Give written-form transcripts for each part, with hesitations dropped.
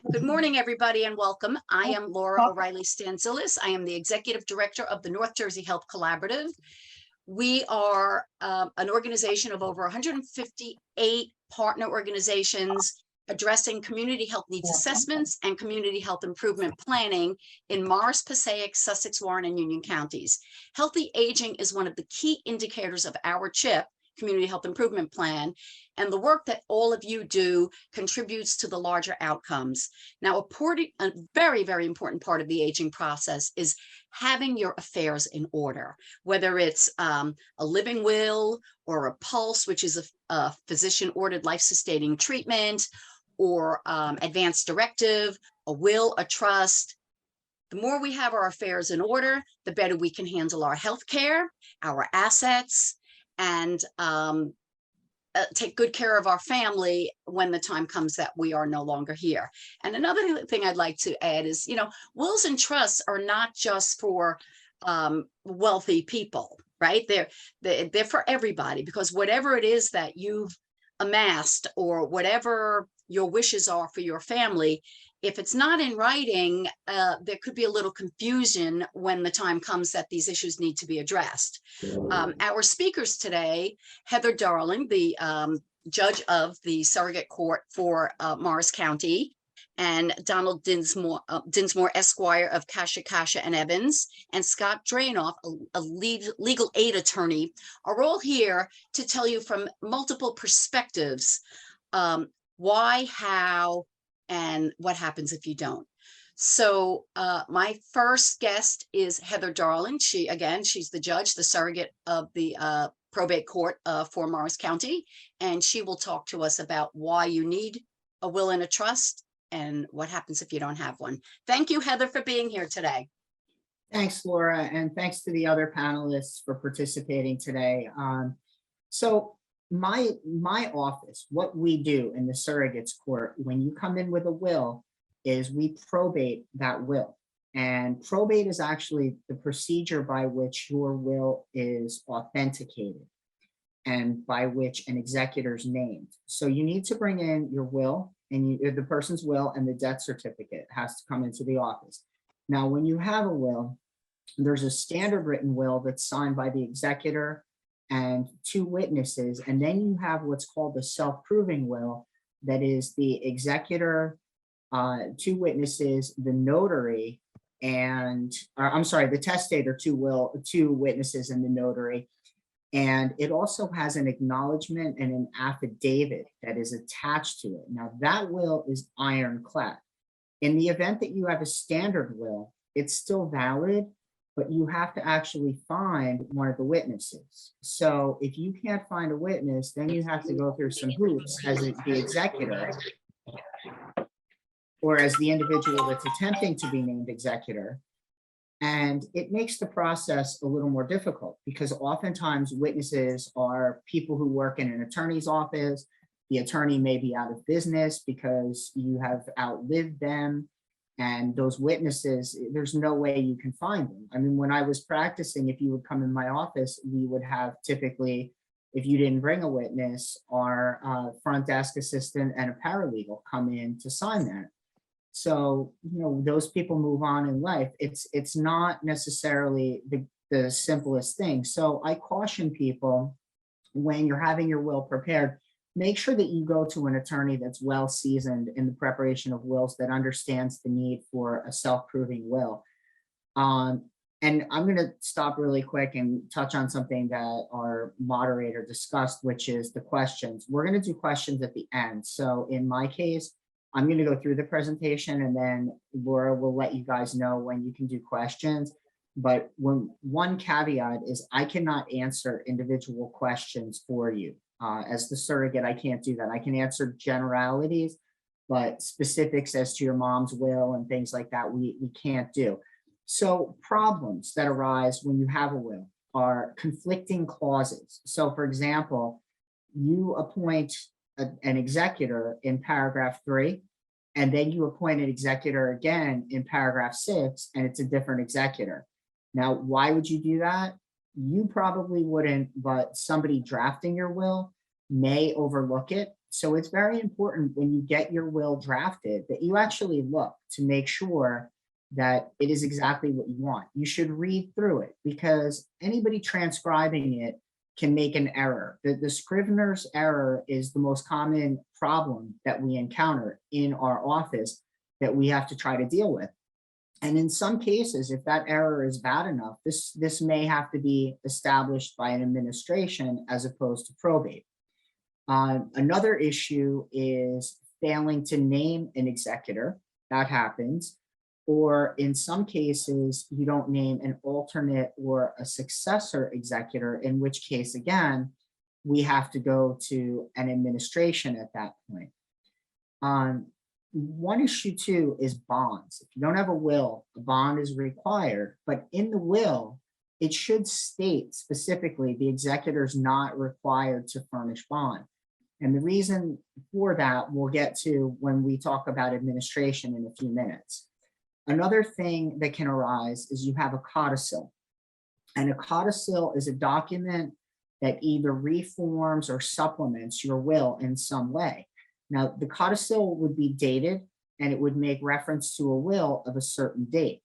Good morning, everybody, and welcome. I am Laura O'Reilly Stanzilis. I am the Executive Director of the North Jersey Health Collaborative. We are an organization of over 158 partner organizations addressing community health needs assessments and community health improvement planning in Morris, Passaic, Sussex, Warren, and Union counties. Healthy aging is one of the key indicators of our CHIP, Community Health Improvement Plan, and the work that all of you do contributes to the larger outcomes. Now, a very, very important part of the aging process is having your affairs in order, whether it's a living will or a pulse, which is a physician-ordered life-sustaining treatment, or advanced directive, a will, a trust. The more we have our affairs in order, the better we can handle our health care, our assets, and take good care of our family when the time comes that we are no longer here. And another thing I'd like to add is, wills and trusts are not just for wealthy people, right? They're for everybody, because whatever it is that you've amassed or whatever your wishes are for your family, if it's not in writing, there could be a little confusion when the time comes that these issues need to be addressed. Our speakers today, Heather Darling, the judge of the surrogate court for Morris County, and Donald Dinsmore, Esquire of Kasha and Evans, and Scott Drainoff, a legal aid attorney, are all here to tell you from multiple perspectives why, how, and what happens if you don't. So my first guest is Heather Darling. She's the judge, the surrogate of the probate court for Morris County, and she will talk to us about why you need a will and a trust and what happens if you don't have one. Thank you, Heather, for being here today. Thanks, Laura, and thanks to the other panelists for participating today. So my office, what we do in the surrogates court when you come in with a will is we probate that will. And probate is actually the procedure by which your will is authenticated and by which an executor is named. So you need to bring in your will and the person's will, and the death certificate has to come into the office. Now, when you have a will, there's a standard written will that's signed by the executor and two witnesses, and then you have what's called the self-proving will, that is the executor, two witnesses, the notary, the testator, two witnesses, and the notary. And it also has an acknowledgement and an affidavit that is attached to it. Now, that will is ironclad. In the event that you have a standard will, it's still valid, but you have to actually find one of the witnesses. So if you can't find a witness, then you have to go through some hoops as the executor, or as the individual that's attempting to be named executor. And it makes the process a little more difficult, because oftentimes witnesses are people who work in an attorney's office. The attorney may be out of business because you have outlived them. And those witnesses, there's no way you can find them. I mean, when I was practicing, if you would come in my office, we would have typically, if you didn't bring a witness, our front desk assistant and a paralegal come in to sign that. So, those people move on in life. It's not necessarily the simplest thing. So I caution people, when you're having your will prepared, make sure that you go to an attorney that's well seasoned in the preparation of wills, that understands the need for a self-proving will. And I'm going to stop really quick and touch on something that our moderator discussed, which is the questions. We're going to do questions at the end. So in my case, I'm going to go through the presentation, and then Laura will let you guys know when you can do questions. But one caveat is I cannot answer individual questions for you. As the surrogate, I can't do that. I can answer generalities, but specifics as to your mom's will and things like that, we can't do. So problems that arise when you have a will are conflicting clauses. So for example, you appoint an executor in paragraph 3, and then you appoint an executor again in paragraph 6, and it's a different executor. Now, why would you do that? You probably wouldn't, but somebody drafting your will may overlook it. So it's very important when you get your will drafted that you actually look to make sure that it is exactly what you want. You should read through it because anybody transcribing it can make an error. The scrivener's error is the most common problem that we encounter in our office that we have to try to deal with. And in some cases, if that error is bad enough, this may have to be established by an administration as opposed to probate. Another issue is failing to name an executor. That happens. Or in some cases, you don't name an alternate or a successor executor, in which case, again, we have to go to an administration at that point. One issue too is bonds. If you don't have a will, a bond is required, but in the will, it should state specifically the executor is not required to furnish bond. And the reason for that we'll get to when we talk about administration in a few minutes. Another thing that can arise is you have a codicil. And a codicil is a document that either reforms or supplements your will in some way. Now, the codicil would be dated and it would make reference to a will of a certain date.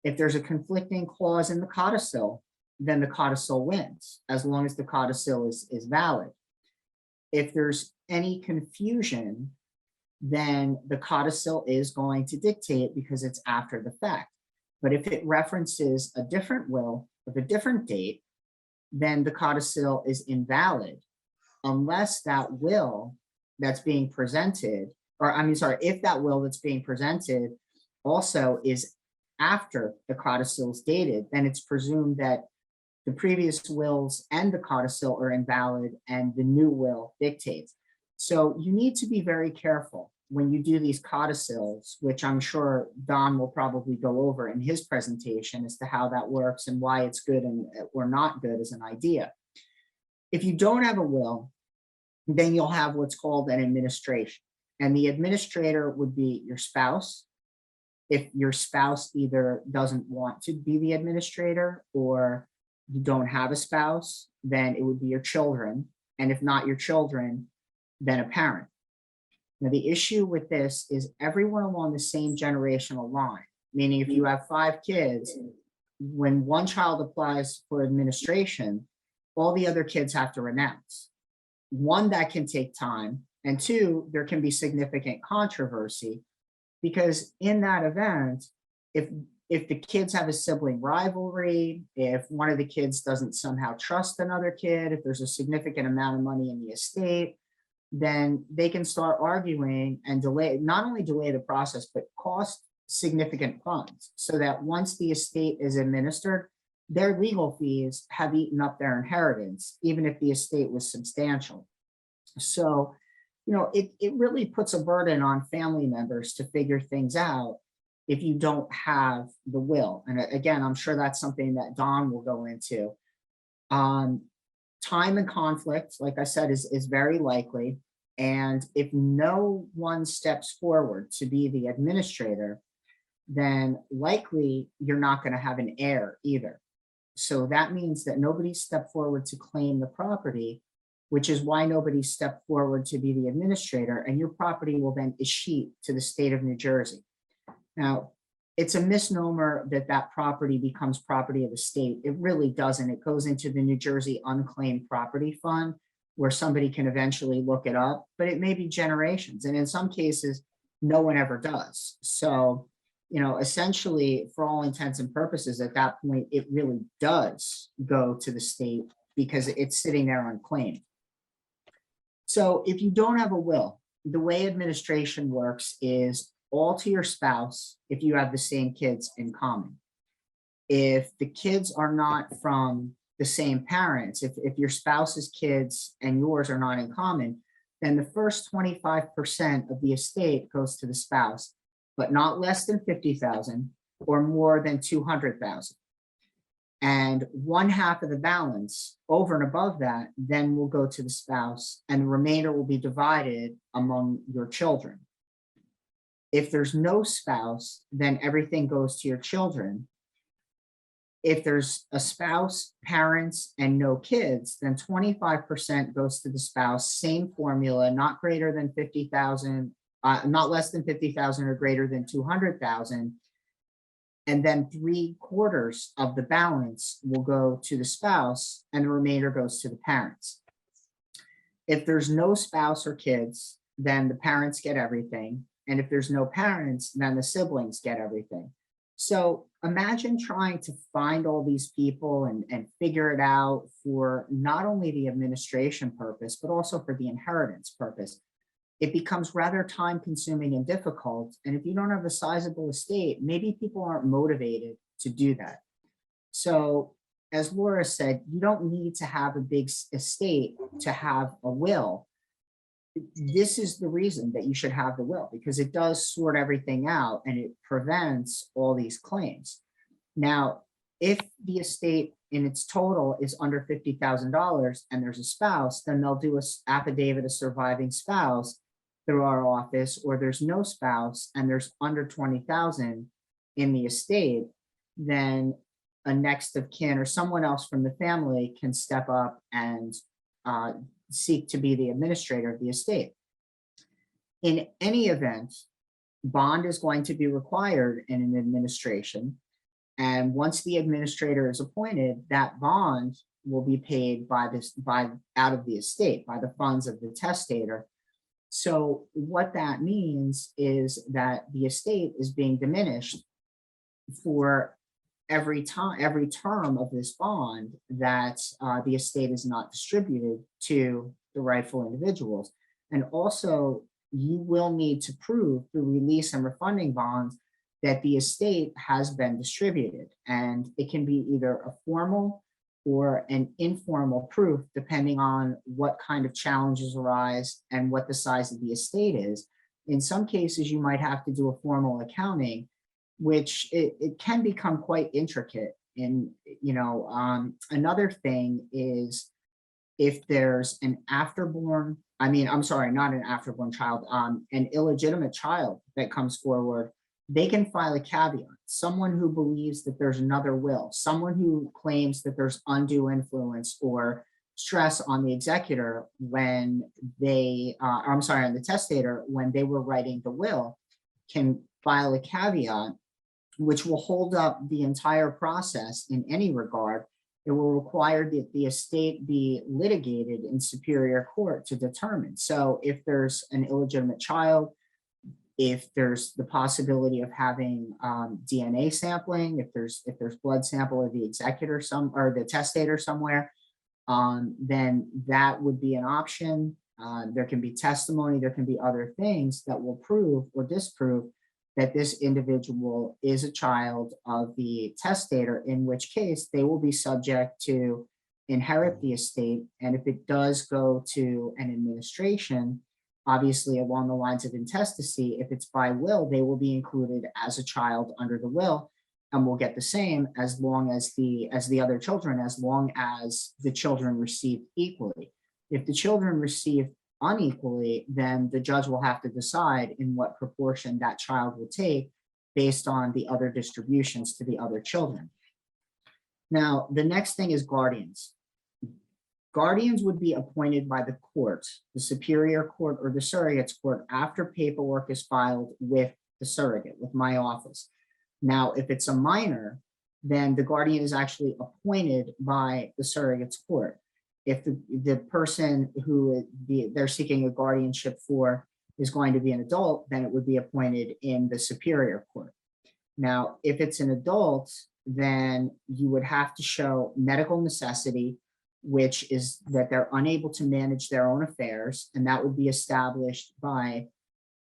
If there's a conflicting clause in the codicil, then the codicil wins, as long as the codicil is valid. If there's any confusion, then the codicil is going to dictate because it's after the fact. But if it references a different will of a different date, then the codicil is invalid unless that will that's being presented, or I mean, sorry, if that will that's being presented also is after the codicil is dated, then it's presumed that the previous wills and the codicil are invalid and the new will dictates. So you need to be very careful when you do these codicils, which I'm sure Don will probably go over in his presentation as to how that works and why it's good and or not good as an idea. If you don't have a will, then you'll have what's called an administration. And the administrator would be your spouse. If your spouse either doesn't want to be the administrator or you don't have a spouse, then it would be your children. And if not your children, then a parent. Now, the issue with this is everyone along the same generational line, meaning if you have 5 kids, when one child applies for administration, all the other kids have to renounce. One, that can take time, and 2, there can be significant controversy because in that event, if the kids have a sibling rivalry, if one of the kids doesn't somehow trust another kid, if there's a significant amount of money in the estate, then they can start arguing and not only delay the process, but cost significant funds so that once the estate is administered, their legal fees have eaten up their inheritance, even if the estate was substantial. So, it really puts a burden on family members to figure things out if you don't have the will. And again, I'm sure that's something that Don will go into. Time and conflict, like I said, is very likely. And if no one steps forward to be the administrator, then likely you're not going to have an heir either. So that means that nobody stepped forward to claim the property, which is why nobody stepped forward to be the administrator, and your property will then escheat to the state of New Jersey. Now, it's a misnomer that that property becomes property of the state. It really doesn't. It goes into the New Jersey Unclaimed Property Fund, where somebody can eventually look it up, but it may be generations. And in some cases, no one ever does. So, essentially, for all intents and purposes, at that point, it really does go to the state because it's sitting there unclaimed. So if you don't have a will, the way administration works is all to your spouse if you have the same kids in common. If the kids are not from the same parents, if your spouse's kids and yours are not in common, then the first 25% of the estate goes to the spouse, but not less than 50,000 or more than 200,000. And 1/2 of the balance over and above that then will go to the spouse, and the remainder will be divided among your children. If there's no spouse, then everything goes to your children. If there's a spouse, parents, and no kids, then 25% goes to the spouse, same formula, not greater than 50,000, not less than 50,000 or greater than 200,000. And then 3/4 of the balance will go to the spouse and the remainder goes to the parents. If there's no spouse or kids, then the parents get everything. And if there's no parents, then the siblings get everything. So imagine trying to find all these people and figure it out for not only the administration purpose, but also for the inheritance purpose. It becomes rather time consuming and difficult. And if you don't have a sizable estate, maybe people aren't motivated to do that. So as Laura said, you don't need to have a big estate to have a will. This is the reason that you should have the will, because it does sort everything out and it prevents all these claims. Now, if the estate in its total is under $50,000 and there's a spouse, then they'll do an affidavit of surviving spouse through our office, or there's no spouse and there's under 20,000 in the estate, then a next of kin or someone else from the family can step up and seek to be the administrator of the estate. In any event, bond is going to be required in an administration. And once the administrator is appointed, that bond will be paid by out of the estate, by the funds of the testator. So what that means is that the estate is being diminished for every term of this bond that the estate is not distributed to the rightful individuals. And also, you will need to prove through release and refunding bonds that the estate has been distributed. And it can be either a formal or an informal proof, depending on what kind of challenges arise and what the size of the estate is. In some cases, you might have to do a formal accounting, which it can become quite intricate. And, another thing is if there's an afterborn, I'm sorry, not an afterborn child, an illegitimate child that comes forward, they can file a caveat. Someone who believes that there's another will, someone who claims that there's undue influence or stress on the executor when they, on the testator, when they were writing the will, can file a caveat, which will hold up the entire process in any regard. It will require that the estate be litigated in superior court to determine. So if there's an illegitimate child, if there's the possibility of having DNA sampling, if there's blood sample of the executor or the testator somewhere, then that would be an option. There can be testimony, there can be other things that will prove or disprove that this individual is a child of the testator, in which case they will be subject to inherit the estate. And if it does go to an administration, obviously along the lines of intestacy, if it's by will, they will be included as a child under the will and will get the same as long as the other children, as long as the children receive equally. If the children receive unequally, then the judge will have to decide in what proportion that child will take based on the other distributions to the other children. Now, the next thing is guardians. Guardians would be appointed by the court, the superior court or the surrogate's court, after paperwork is filed with the surrogate, with my office. Now, if it's a minor, then the guardian is actually appointed by the surrogate's court. If the person who they're seeking a guardianship for is going to be an adult, then it would be appointed in the superior court. Now, if it's an adult, then you would have to show medical necessity, which is that they're unable to manage their own affairs, and that would be established by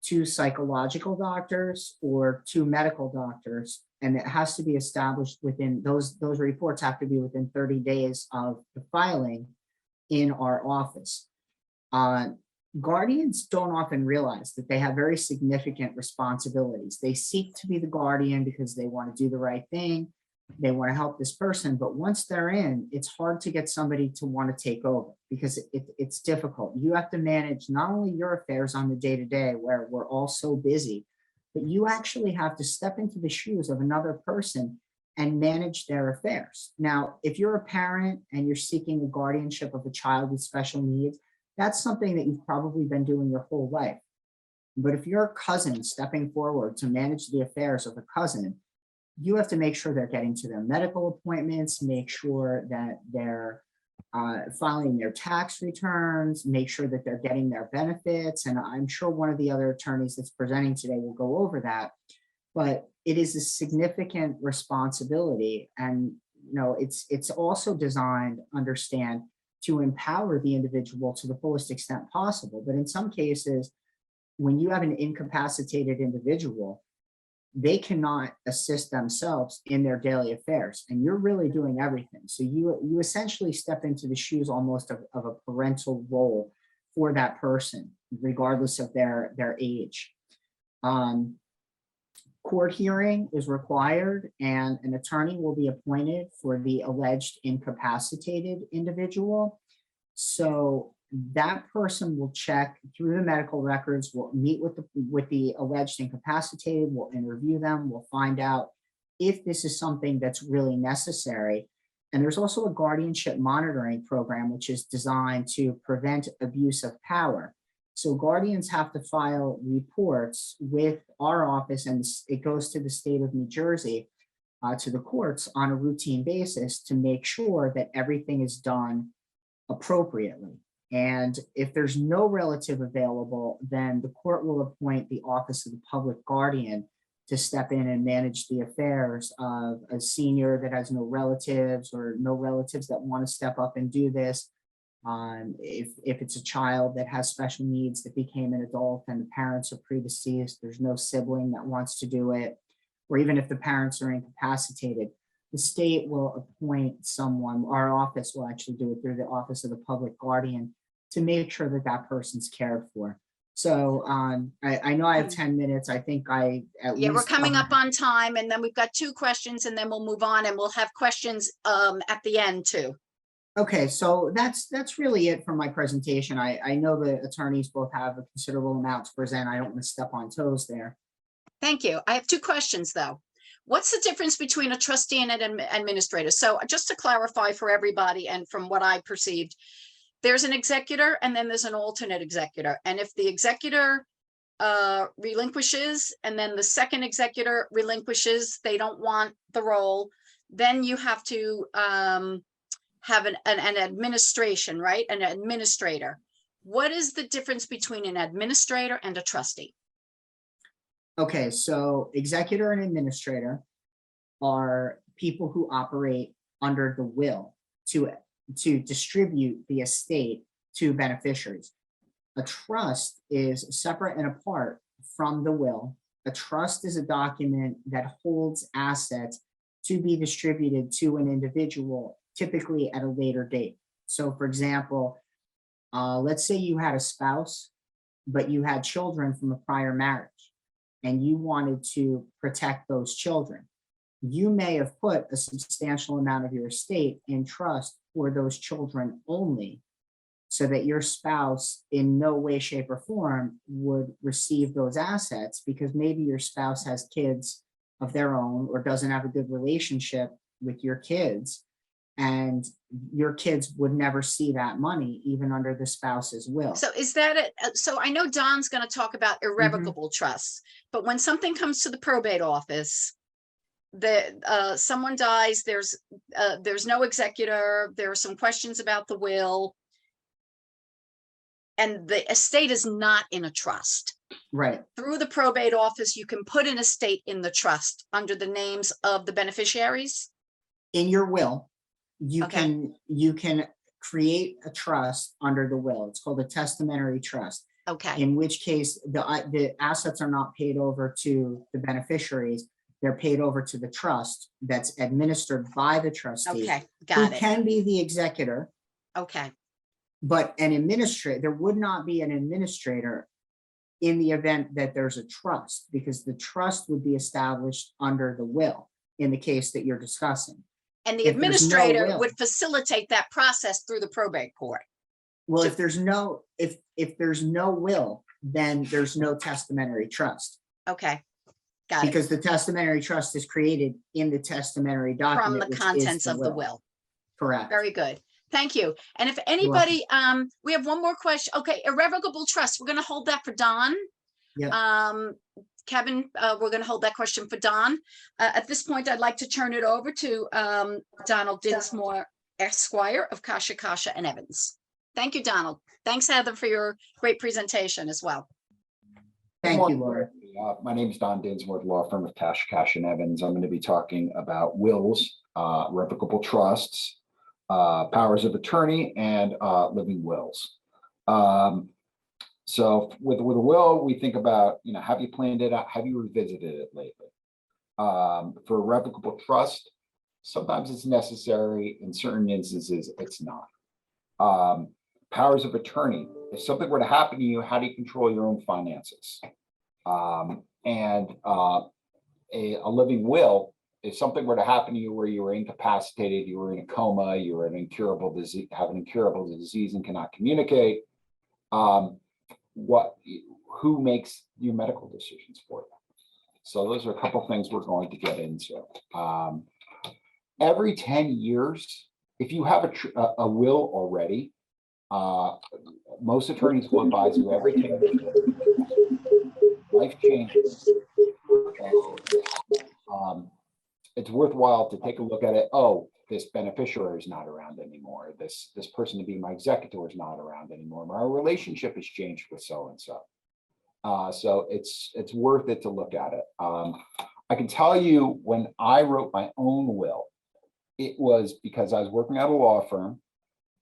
2 psychological doctors or 2 medical doctors, and it has to be established within those reports have to be within 30 days of the filing in our office. Guardians don't often realize that they have very significant responsibilities. They seek to be the guardian because they want to do the right thing. They want to help this person, but once they're in, it's hard to get somebody to want to take over because it's difficult. You have to manage not only your affairs on the day-to-day where we're all so busy, but you actually have to step into the shoes of another person and manage their affairs. Now, if you're a parent and you're seeking the guardianship of a child with special needs, that's something that you've probably been doing your whole life. But if you're a cousin stepping forward to manage the affairs of a cousin, you have to make sure they're getting to their medical appointments, make sure that they're filing their tax returns, make sure that they're getting their benefits. And I'm sure one of the other attorneys that's presenting today will go over that. But it is a significant responsibility. And it's also designed, understand, to empower the individual to the fullest extent possible. But in some cases, when you have an incapacitated individual, they cannot assist themselves in their daily affairs, and you're really doing everything. So you essentially step into the shoes almost of a parental role for that person, regardless of their age. Court hearing is required, and an attorney will be appointed for the alleged incapacitated individual. So that person will check through the medical records, will meet with the alleged incapacitated, will interview them, will find out if this is something that's really necessary. And there's also a guardianship monitoring program, which is designed to prevent abuse of power. So guardians have to file reports with our office, and it goes to the state of New Jersey, to the courts on a routine basis to make sure that everything is done appropriately. And if there's no relative available, then the court will appoint the Office of the Public Guardian to step in and manage the affairs of a senior that has no relatives, or no relatives that want to step up and do this. If it's a child that has special needs that became an adult and the parents are predeceased, there's no sibling that wants to do it, or even if the parents are incapacitated, the state will appoint someone. Our office will actually do it through the Office of the Public Guardian to make sure that that person's cared for. So I know I have 10 minutes. I think Yeah, we're coming up on time, and then we've got 2 questions, and then we'll move on, and we'll have questions at the end too. Okay, so that's really it for my presentation. I know the attorneys both have a considerable amount to present. I don't want to step on toes there. Thank you. I have 2 questions though. What's the difference between a trustee and an administrator? So just to clarify for everybody, and from what I perceived, there's an executor and then there's an alternate executor. And if the executor relinquishes, and then the second executor relinquishes, they don't want the role, then you have to have an administration, right? An administrator. What is the difference between an administrator and a trustee? Okay, so executor and administrator are people who operate under the will to distribute the estate to beneficiaries. A trust is separate and apart from the will. A trust is a document that holds assets to be distributed to an individual, typically at a later date. So for example, let's say you had a spouse, but you had children from a prior marriage, and you wanted to protect those children. You may have put a substantial amount of your estate in trust for those children only, so that your spouse in no way, shape, or form would receive those assets, because maybe your spouse has kids of their own or doesn't have a good relationship with your kids, and your kids would never see that money even under the spouse's will. So is that it? So I know Don's going to talk about irrevocable trusts, but when something comes to the probate office, someone dies, there's no executor, there are some questions about the will, and the estate is not in a trust. Right. Through the probate office, you can put an estate in the trust under the names of the beneficiaries. In your will, you can create a trust under the will. It's called a testamentary trust. Okay. In which case the assets are not paid over to the beneficiaries. They're paid over to the trust that's administered by the trustee. Okay, got it. Who can be the executor. Okay. But an administrator, there would not be an administrator in the event that there's a trust, because the trust would be established under the will in the case that you're discussing. And the administrator would facilitate that process through the probate court. Well, if there's no will, then there's no testamentary trust. Okay. Got it. Because the testamentary trust is created in the testamenary From document, the which is contents of the will. Correct. Very good. Thank you. And if welcome. anybody, we have one more question. Okay, irrevocable trust. We're going to hold that for Don. Yep. Kevin, we're going to hold that question for Don. At this point, I'd like to turn it over to Donald Dinsmore, Esquire of Kasha Kasha and Evans. Thank you, Donald. Thanks, Heather, for your great presentation as well. Thank you, Laura. My name is Don Dinsmore, law firm of Kasha Kasha and Evans. I'm going to be talking about wills, revocable trusts, powers of attorney, and living wills. So with a will, we think about, have you planned it out? Have you revisited it lately? For a revocable trust, sometimes it's necessary. In certain instances, it's not. Powers of attorney. If something were to happen to you, how do you control your own finances? And a living will, if something were to happen to you where you were incapacitated, you were in a coma, you were an incurable disease, have an incurable disease and cannot communicate, who makes your medical decisions for you? So those are a couple things we're going to get into. Every 10 years, if you have a will already, most attorneys will advise you every 10 years. Life changes. It's worthwhile to take a look at it. Oh, this beneficiary is not around anymore. This person to be my executor is not around anymore. My relationship has changed with so-and-so. So it's worth it to look at it. I can tell you when I wrote my own will, it was because I was working at a law firm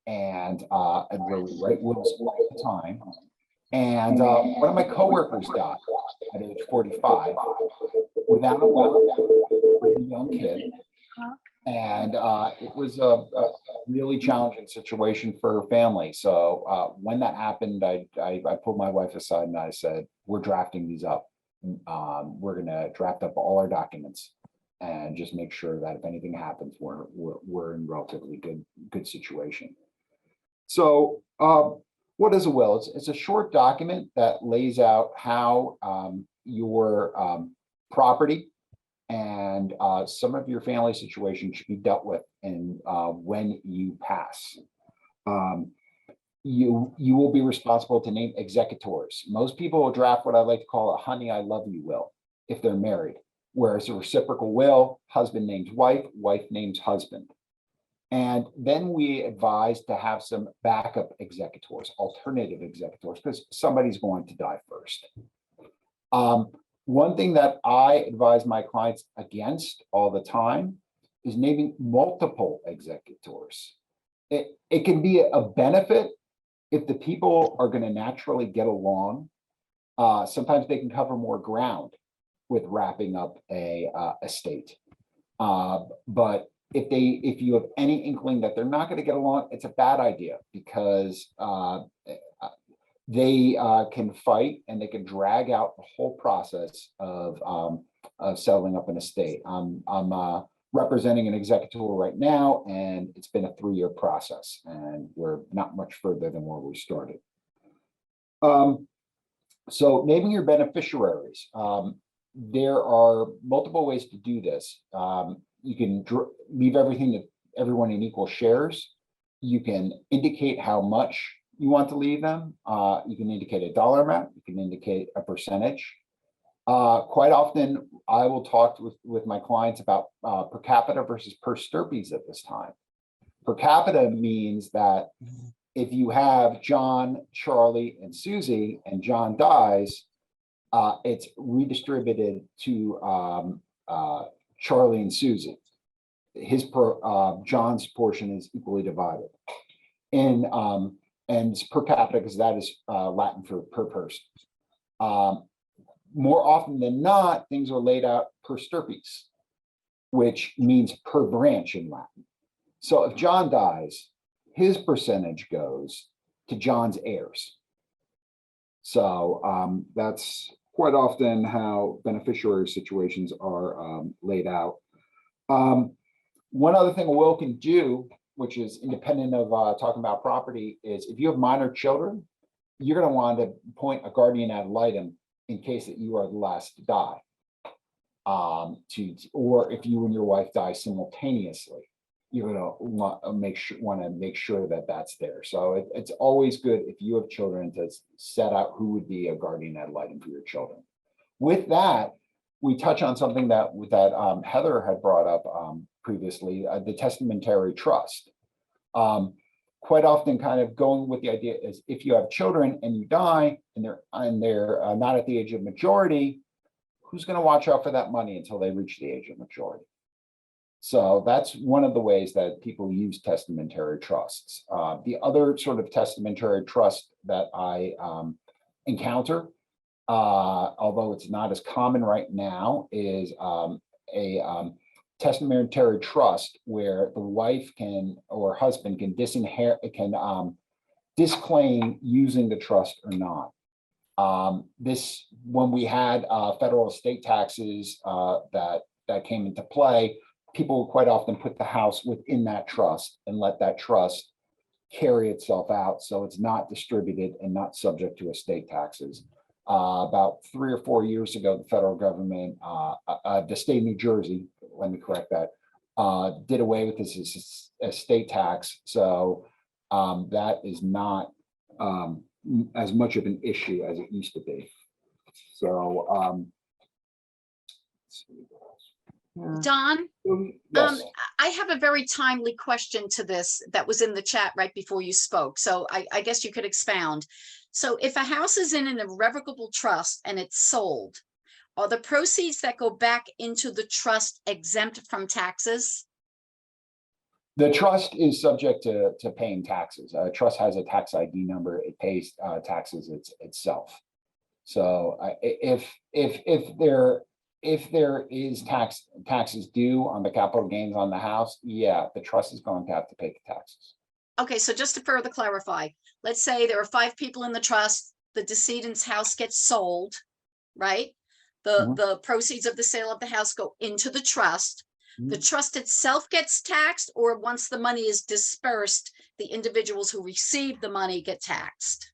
and where we write wills all the time. And one of my coworkers died at age 45 without a will, with a young kid. And it was a really challenging situation for her family. So when that happened, I pulled my wife aside and I said, we're drafting these up. We're going to draft up all our documents and just make sure that if anything happens, we're in relatively good situation. So what is a will? It's a short document that lays out how your property and some of your family situation should be dealt with and when you pass. You will be responsible to name executors. Most people will draft what I like to call a honey, I love you will if they're married, whereas a reciprocal will, husband names wife, wife names husband. And then we advise to have some backup executors, alternative executors, because somebody's going to die first. One thing that I advise my clients against all the time is naming multiple executors. It can be a benefit if the people are going to naturally get along. Sometimes they can cover more ground with wrapping up a estate. But if you have any inkling that they're not going to get along, it's a bad idea because they can fight and they can drag out the whole process of settling up an estate. I'm representing an executor right now, and it's been a 3-year process, and we're not much further than where we started. So naming your beneficiaries. There are multiple ways to do this. You can leave everything to everyone in equal shares. You can indicate how much you want to leave them. You can indicate a dollar amount. You can indicate a percentage. Quite often, I will talk with my clients about per capita versus per stirpes at this time. Per capita means that if you have John, Charlie, and Susie, and John dies, it's redistributed to Charlie and Susie. John's portion is equally divided. And it's per capita because that is Latin for per person. More often than not, things are laid out per stirpes, which means per branch in Latin. So if John dies, his percentage goes to John's heirs. So that's quite often how beneficiary situations are laid out. One other thing a will can do, which is independent of talking about property, is if you have minor children, you're going to want to appoint a guardian ad litem in case that you are the last to die. or if you and your wife die simultaneously, you're gonna want to make sure that that's there. So it's always good if you have children to set out who would be a guardian ad litem for your children. With that, we touch on something that Heather had brought up previously, the testamentary trust. Quite often, kind of going with the idea is if you have children and you die and they're not at the age of majority, who's going to watch out for that money until they reach the age of majority? So that's one of the ways that people use testamentary trusts. The other sort of testamentary trust that I encounter, although it's not as common right now, is a testamentary trust where the wife or husband can disclaim using the trust or not. When we had federal estate taxes that came into play, people quite often put the house within that trust and let that trust carry itself out, so it's not distributed and not subject to estate taxes. About 3 or 4 years ago, the federal government, the state of New Jersey, let me correct that, did away with this estate tax. So that is not as much of an issue as it used to be. So, Don, yes. I have a very timely question to this that was in the chat right before you spoke. So I guess you could expound. So if a house is in an irrevocable trust and it's sold, are the proceeds that go back into the trust exempt from taxes? The trust is subject to paying taxes. Trust has a tax ID number. It pays taxes itself. So if there is taxes due on the capital gains on the house, yeah, the trust is going to have to pay the taxes. Okay, so just to further clarify, let's say there are 5 people in the trust, the decedent's house gets sold, right? The proceeds of the sale of the house go into the trust. The trust itself gets taxed, or once the money is dispersed, the individuals who receive the money get taxed?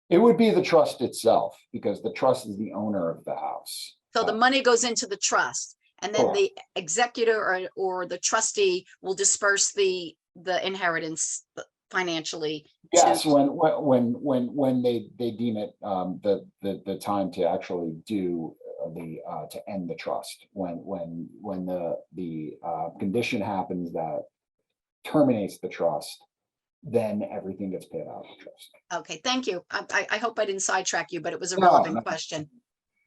It would be the trust itself, because the trust is the owner of the house. So the money goes into the trust, and then the executor or the trustee will disperse the inheritance financially. Yes, when they deem it the time to actually do to end the trust, when the condition happens that terminates the trust, then everything gets paid out of the trust. Okay, thank you. I hope I didn't sidetrack you, but it was a relevant question.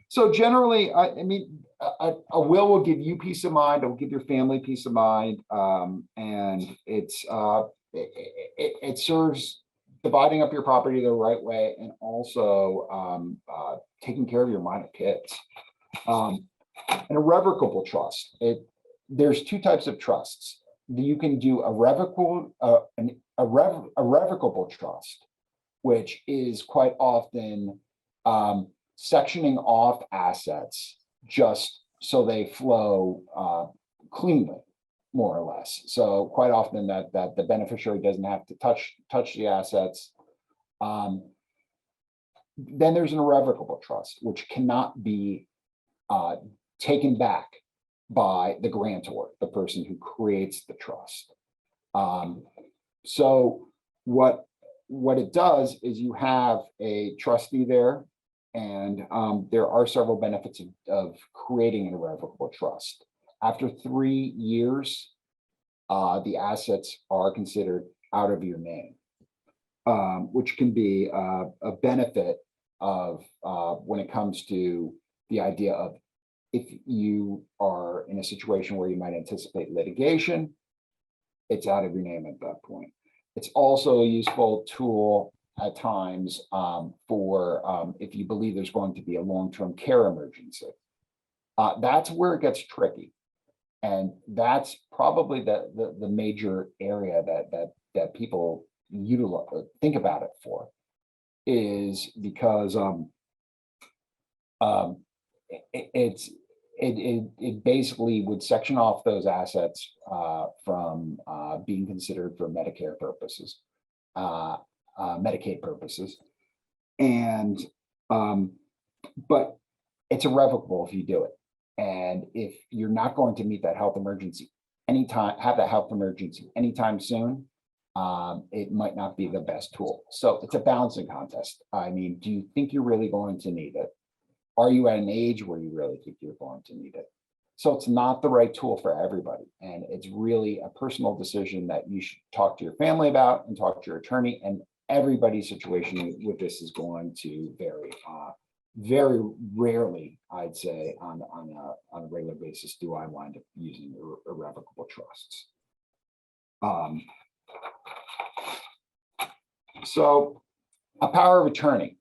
So generally, I mean, a will give you peace of mind. It will give your family peace of mind, and it serves dividing up your property the right way, and also taking care of your minor kids. An irrevocable trust. There's 2 types of trusts. You can do a revocable trust, which is quite often sectioning off assets just so they flow cleanly, more or less. So quite often that the beneficiary doesn't have to touch the assets. Then there's an irrevocable trust, which cannot be taken back by the grantor, the person who creates the trust. So what it does is you have a trustee there, and there are several benefits of creating an irrevocable trust. After 3 years, the assets are considered out of your name, which can be a benefit of when it comes to the idea of if you are in a situation where you might anticipate litigation, it's out of your name at that point. It's also a useful tool at times for if you believe there's going to be a long-term care emergency. That's where it gets tricky. And that's probably the major area that people think about it for, is because it basically would section off those assets from being considered for Medicare purposes, Medicaid purposes, and but it's irrevocable if you do it. And if you're not going to meet that health emergency anytime soon, it might not be the best tool. So it's a balancing contest. I mean, do you think you're really going to need it? Are you at an age where you really think you're going to need it? So it's not the right tool for everybody. And it's really a personal decision that you should talk to your family about and talk to your attorney. And everybody's situation with this is going to vary. Very rarely, I'd say, on a regular basis, do I wind up using irrevocable trusts. So a power of attorney.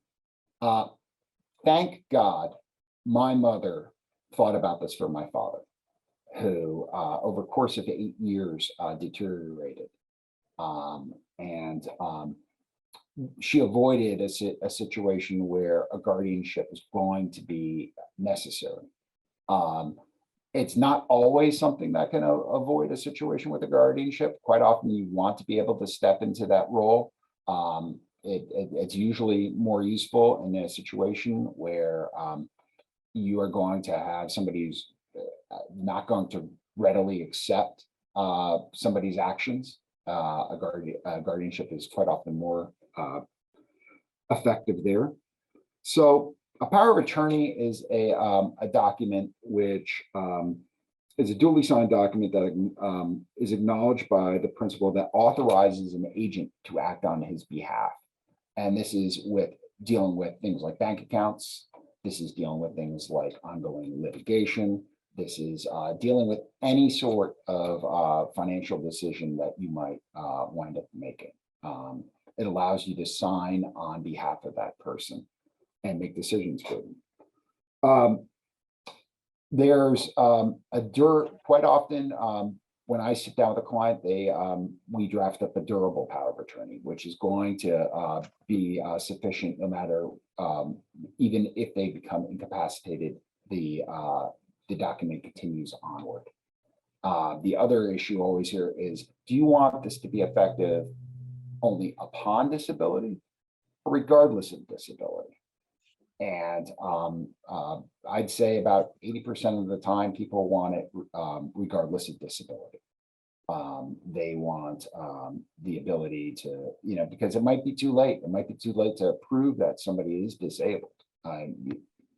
Thank God my mother thought about this for my father, who over the course of 8 years deteriorated. She avoided a situation where a guardianship was going to be necessary. It's not always something that can avoid a situation with a guardianship. Quite often you want to be able to step into that role. It's usually more useful in a situation where you are going to have somebody who's not going to readily accept somebody's actions. A guardianship is quite often more effective there. So a power of attorney is a document which is a duly signed document that is acknowledged by the principal that authorizes an agent to act on his behalf. And this is dealing with things like bank accounts. This is dealing with things like ongoing litigation. This is dealing with any sort of financial decision that you might wind up making. It allows you to sign on behalf of that person and make decisions for them. There's quite often when I sit down with a client, we draft up a durable power of attorney, which is going to be sufficient no matter, even if they become incapacitated, the document continues onward. The other issue always here is, do you want this to be effective only upon disability or regardless of disability? And I'd say about 80% of the time people want it regardless of disability. They want the ability to, because it might be too late. It might be too late to prove that somebody is disabled.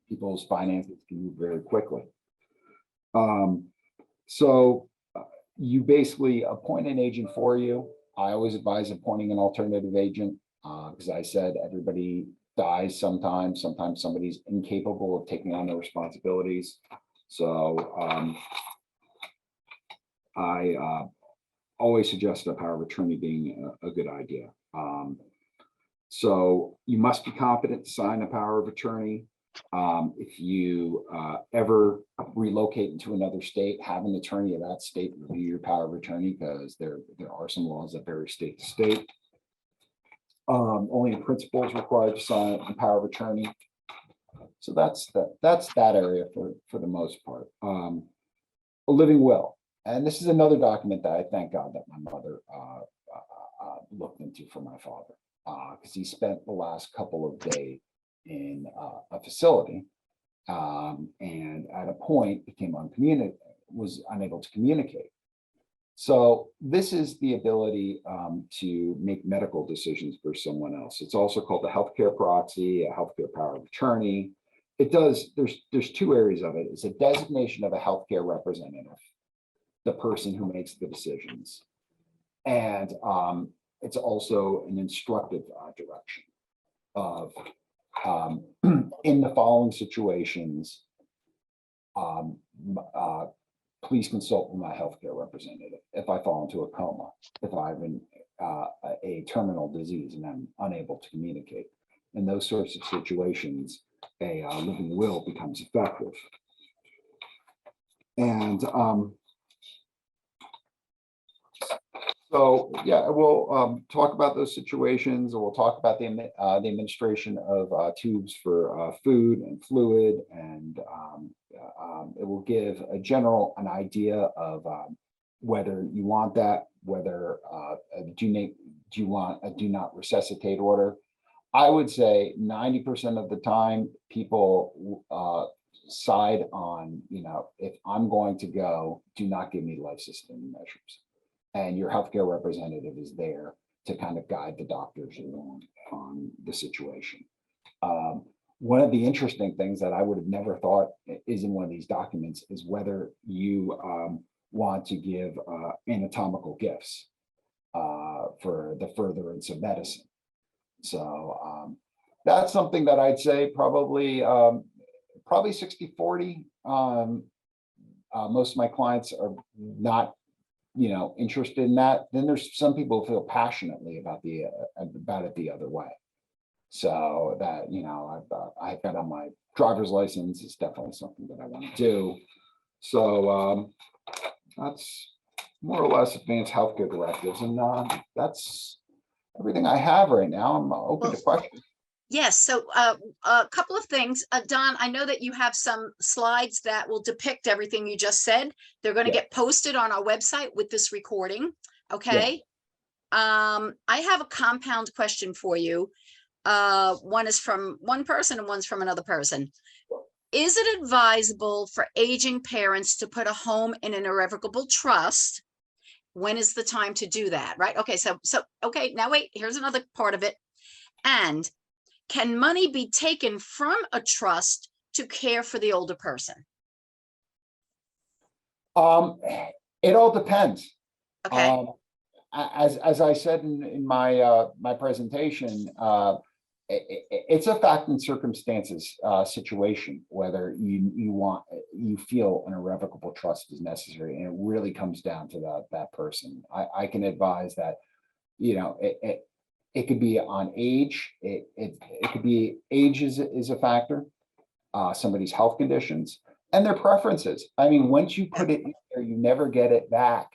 People's finances can move very quickly. So you basically appoint an agent for you. I always advise appointing an alternative agent because I said everybody dies sometimes. Sometimes somebody's incapable of taking on their responsibilities. So I always suggest a power of attorney being a good idea. So you must be competent to sign a power of attorney. If you ever relocate into another state, have an attorney of that state review your power of attorney, because there are some laws that vary state to state. Only a principal is required to sign a power of attorney. So that's that area for the most part. A living will. And this is another document that I thank God that my mother looked into for my father, because he spent the last couple of days in a facility, and at a point was unable to communicate. So this is the ability to make medical decisions for someone else. It's also called a healthcare proxy, a healthcare power of attorney. There's two areas of it. It's a designation of a healthcare representative, the person who makes the decisions. And it's also an instructive direction of in the following situations, please consult with my healthcare representative. If I fall into a coma, if I have a terminal disease and I'm unable to communicate, in those sorts of situations, a living will becomes effective. And so, yeah, we'll talk about those situations, or we'll talk about the administration of tubes for food and fluid, and it will give an idea of whether you want that, whether do you want a do not resuscitate order. I would say 90% of the time people side on, if I'm going to go, do not give me life-sustaining measures. And your healthcare representative is there to kind of guide the doctors along on the situation. One of the interesting things that I would have never thought is in one of these documents is whether you want to give anatomical gifts for the furtherance of medicine. So that's something that I'd say probably 60-40. Most of my clients are not, interested in that. Then there's some people who feel passionately about it the other way. So that, I've got on my driver's license. It's definitely something that I want to do. So that's more or less advanced healthcare directives. And that's everything I have right now. I'm open to questions. Yes, so a couple of things. Don, I know that you have some slides that will depict everything you just said. They're going to get posted on our website with this recording. Okay. I have a compound question for you. One is from one person and one's from another person. Is it advisable for aging parents to put a home in an irrevocable trust? When is the time to do that? Right. Okay. Okay. Now wait, here's another part of it. And can money be taken from a trust to care for the older person? It all depends. Okay. As I said in my my presentation, it's a fact and circumstances situation whether you feel an irrevocable trust is necessary, and it really comes down to that person. I can advise that it could be on age. It could be age is a factor, somebody's health conditions and their preferences. I mean, once you put it in there, you never get it back.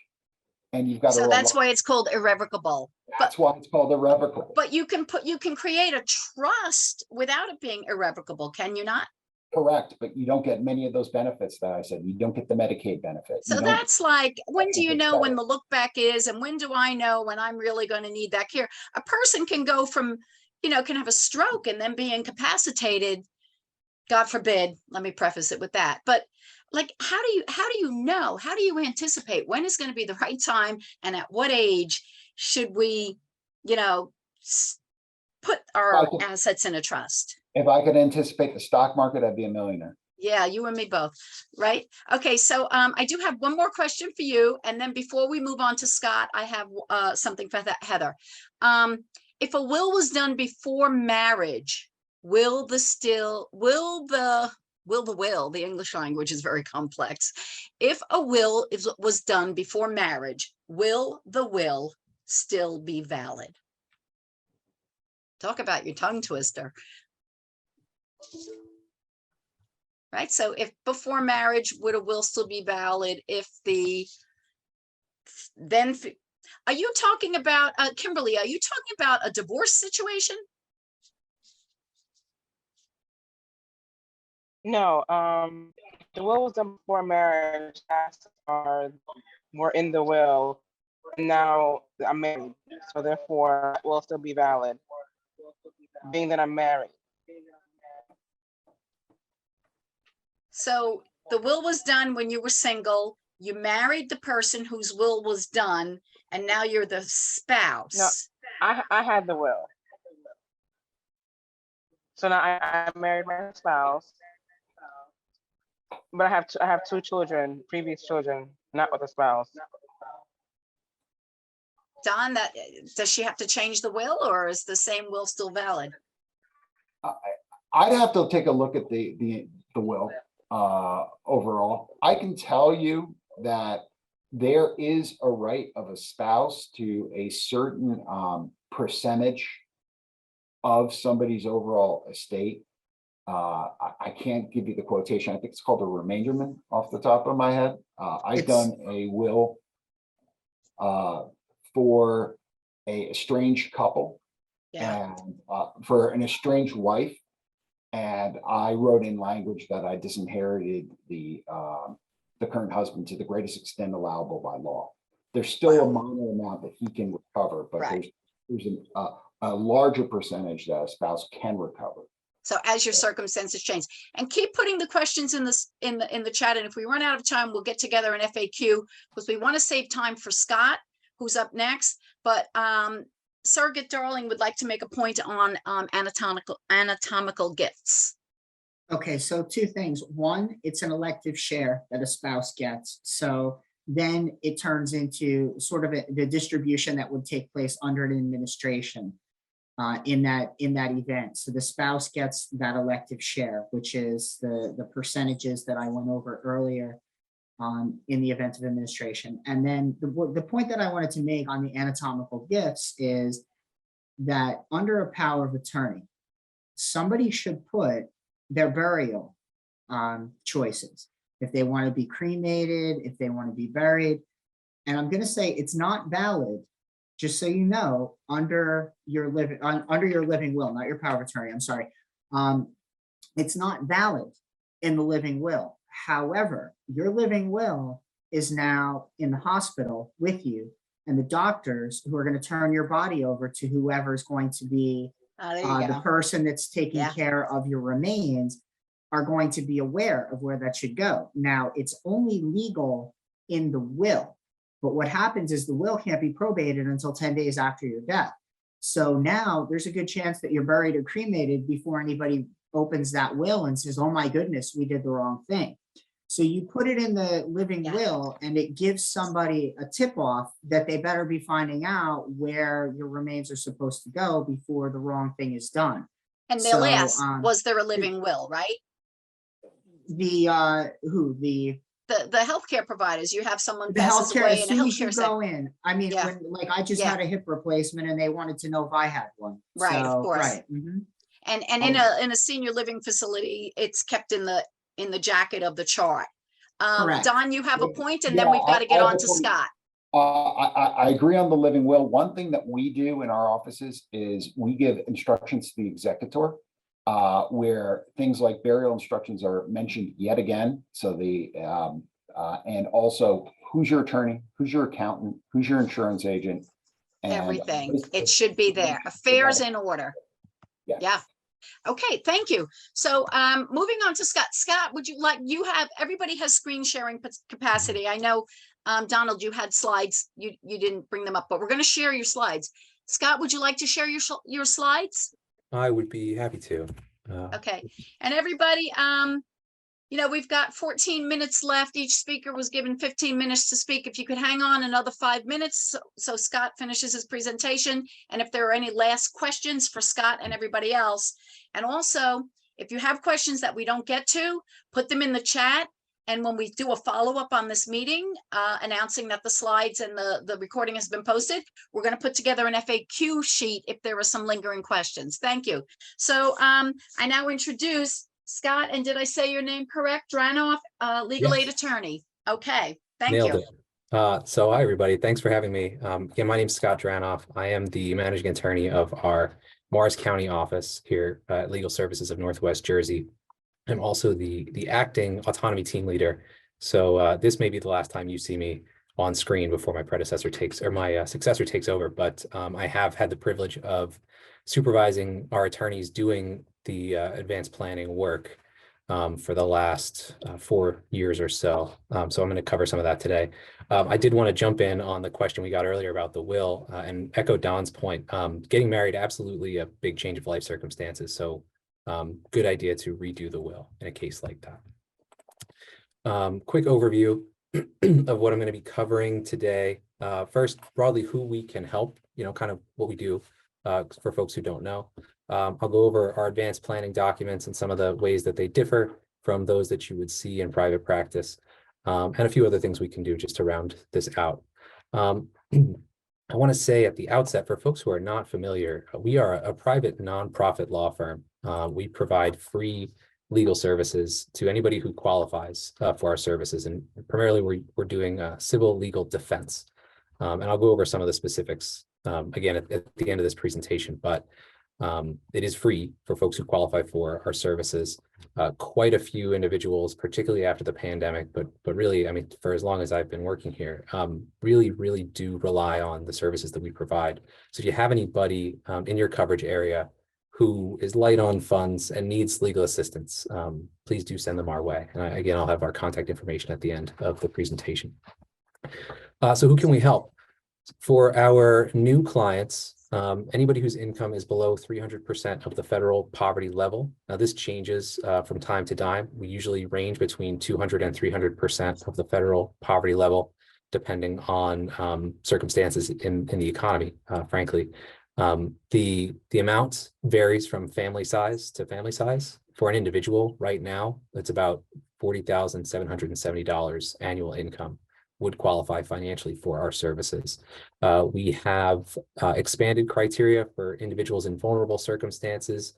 And you've got so that's why it's called irrevocable. That's why it's called irrevocable. But you can create a trust without it being irrevocable, can you not? Correct, but you don't get many of those benefits that I said. You don't get the Medicaid benefit. So that's like, when do you know when the look back is, and when do I know when I'm really going to need that care? A person can go from, can have a stroke and then be incapacitated. God forbid, let me preface it with that. But like, how do you know? How do you anticipate when is going to be the right time, and at what age should we, put our assets in a trust? If I could anticipate the stock market, I'd be a millionaire. Yeah, you and me both, right? Okay, so I do have one more question for you, and then before we move on to Scott, I have something for Heather. If a will was done before marriage, the English language is very complex. If a will was done before marriage, will the will still be valid? Talk about your tongue twister. Right. So if before marriage, would a will still be valid? Are you talking about, Kimberly, are you talking about a divorce situation? No, the will was done before marriage. Assets were in the will. And now I'm married, so therefore it will still be valid, being that I'm married. So the will was done when you were single. You married the person whose will was done, and now you're the spouse. No, I had the will. So now I married my spouse, but I have two children, previous children, not with a spouse. Don, does she have to change the will, or is the same will still valid? I'd have to take a look at the will overall. I can tell you that there is a right of a spouse to a certain percentage of somebody's overall estate. I can't give you the quotation. I think it's called a remainderment off the top of my head. I've done a will for a estranged couple, and for an estranged wife. And I wrote in language that I disinherited the current husband to the greatest extent allowable by law. There's still a minor amount that he can recover, but there's a larger percentage that a spouse can recover. So as your circumstances change, and keep putting the questions in this in the chat. And if we run out of time, we'll get together an FAQ because we want to save time for Scott, who's up next. But Surrogate Darling would like to make a point on anatomical gifts. Okay, so two things. One, it's an elective share that a spouse gets. So then it turns into sort of the distribution that would take place under an administration in that event. So the spouse gets that elective share, which is the percentages that I went over earlier in the event of administration. And then the point that I wanted to make on the anatomical gifts is that under a power of attorney, somebody should put their burial choices. If they want to be cremated, if they want to be buried. And I'm going to say it's not valid, just so you know, under your living will, not your power of attorney, I'm sorry. It's not valid in the living will. However, your living will is now in the hospital with you, and the doctors who are going to turn your body over to whoever is going to be the person that's taking care of your remains are going to be aware of where that should go. Now, it's only legal in the will, but what happens is the will can't be probated until 10 days after your death. So now there's a good chance that you're buried or cremated before anybody opens that will and says, oh my goodness, we did the wrong thing. So you put it in the living will, and it gives somebody a tip off that they better be finding out where your remains are supposed to go before the wrong thing is done. And they'll ask, was there a living will, right? The healthcare providers, you have someone the passes healthcare, away as in a soon as you healthcare go setting. in. I mean, when, like I just had a hip replacement and they wanted to know if I had one. Right, So, of course. Right. Mhm. And in a senior living facility, it's kept in the jacket of the chart. Correct. Don, you have a point, and Yeah, then we've got to get I on have to a point. Scott. I agree on the living will. One thing that we do in our offices is we give instructions to the executor where things like burial instructions are mentioned yet again. So and also who's your attorney, who's your accountant, who's your insurance agent, and Everything. It should be there. Affairs in order. Yeah. Okay, thank you. So moving on to Scott. Scott, would you like, everybody has screen sharing capacity. I know, Donald, you had slides. You didn't bring them up, but we're going to share your slides. Scott, would you like to share your slides? I would be happy to. Okay, and everybody, we've got 14 minutes left. Each speaker was given 15 minutes to speak. If you could hang on another 5 minutes so Scott finishes his presentation, and if there are any last questions for Scott and everybody else. And also, if you have questions that we don't get to, put them in the chat. And when we do a follow-up on this meeting, announcing that the slides and the recording has been posted, we're going to put together an FAQ sheet if there are some lingering questions. Thank you. So I now introduce Scott, and did I say your name correct? Dranoff, legal aid attorney. Okay, thank you. Nailed it. So hi, everybody. Thanks for having me. Again, my name is Scott Dranoff. I am the managing attorney of our Morris County office here at Legal Services of Northwest Jersey. I'm also the acting autonomy team leader. So this may be the last time you see me on screen before my successor takes over. But I have had the privilege of supervising our attorneys doing the advanced planning work for the last 4 years or so. So I'm going to cover some of that today. I did want to jump in on the question we got earlier about the will and echo Don's point. Getting married, absolutely a big change of life circumstances. So good idea to redo the will in a case like that. Quick overview of what I'm going to be covering today. First, broadly, who we can help, kind of what we do for folks who don't know. I'll go over our advanced planning documents and some of the ways that they differ from those that you would see in private practice, and a few other things we can do just to round this out. I want to say at the outset, for folks who are not familiar, we are a private nonprofit law firm. We provide free legal services to anybody who qualifies for our services, and primarily we're doing civil legal defense. And I'll go over some of the specifics again at the end of this presentation, but it is free for folks who qualify for our services. Quite a few individuals, particularly after the pandemic, but really, I mean, for as long as I've been working here, really do rely on the services that we provide. So if you have anybody in your coverage area who is light on funds and needs legal assistance, please do send them our way. And again, I'll have our contact information at the end of the presentation. So who can we help? For our new clients, anybody whose income is below 300% of the federal poverty level. Now this changes from time to time. We usually range between 200 and 300% of the federal poverty level, depending on circumstances in the economy, frankly. The amount varies from family size to family size. For an individual right now, it's about $40,770 annual income would qualify financially for our services. We have expanded criteria for individuals in vulnerable circumstances.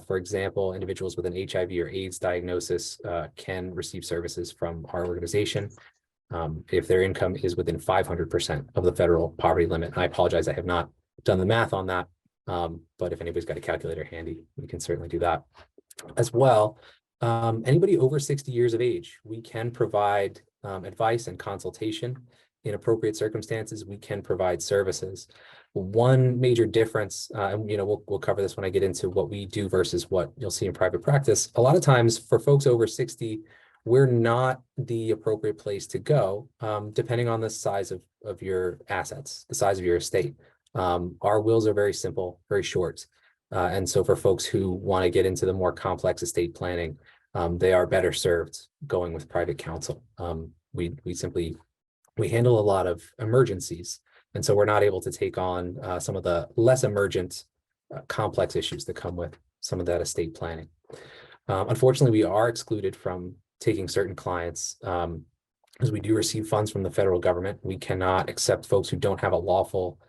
For example, individuals with an HIV or AIDS diagnosis can receive services from our organization if their income is within 500% of the federal poverty limit. And I apologize, I have not done the math on that, but if anybody's got a calculator handy, we can certainly do that as well. Anybody over 60 years of age, we can provide advice and consultation. In appropriate circumstances, we can provide services. One major difference, and we'll cover this when I get into what we do versus what you'll see in private practice. A lot of times for folks over 60, we're not the appropriate place to go, depending on the size of your assets, the size of your estate. Our wills are very simple, very short. And so for folks who want to get into the more complex estate planning, they are better served going with private counsel. We handle a lot of emergencies, and so we're not able to take on some of the less emergent complex issues that come with some of that estate planning. Unfortunately, we are excluded from taking certain clients as we do receive funds from the federal government. We cannot accept folks who don't have a lawful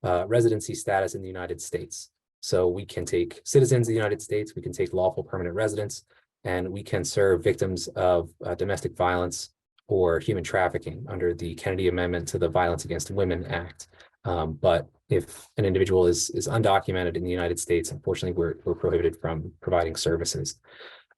residency status in the United States. So we can take citizens of the United States, we can take lawful permanent residents, and we can serve victims of domestic violence or human trafficking under the Kennedy Amendment to the Violence Against Women Act. But if an individual is undocumented in the United States, unfortunately, we're prohibited from providing services.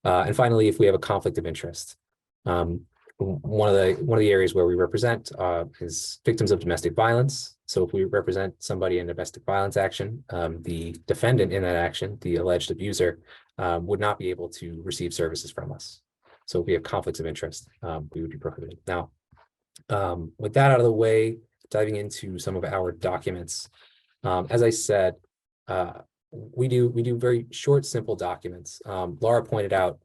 And finally, if we have a conflict of interest, one of the areas where we represent is victims of domestic violence. So if we represent somebody in a domestic violence action, the defendant in that action, the alleged abuser, would not be able to receive services from us. So if we have conflicts of interest, we would be prohibited. Now, with that out of the way, diving into some of our documents. As I said, we do very short, simple documents. Laura pointed out,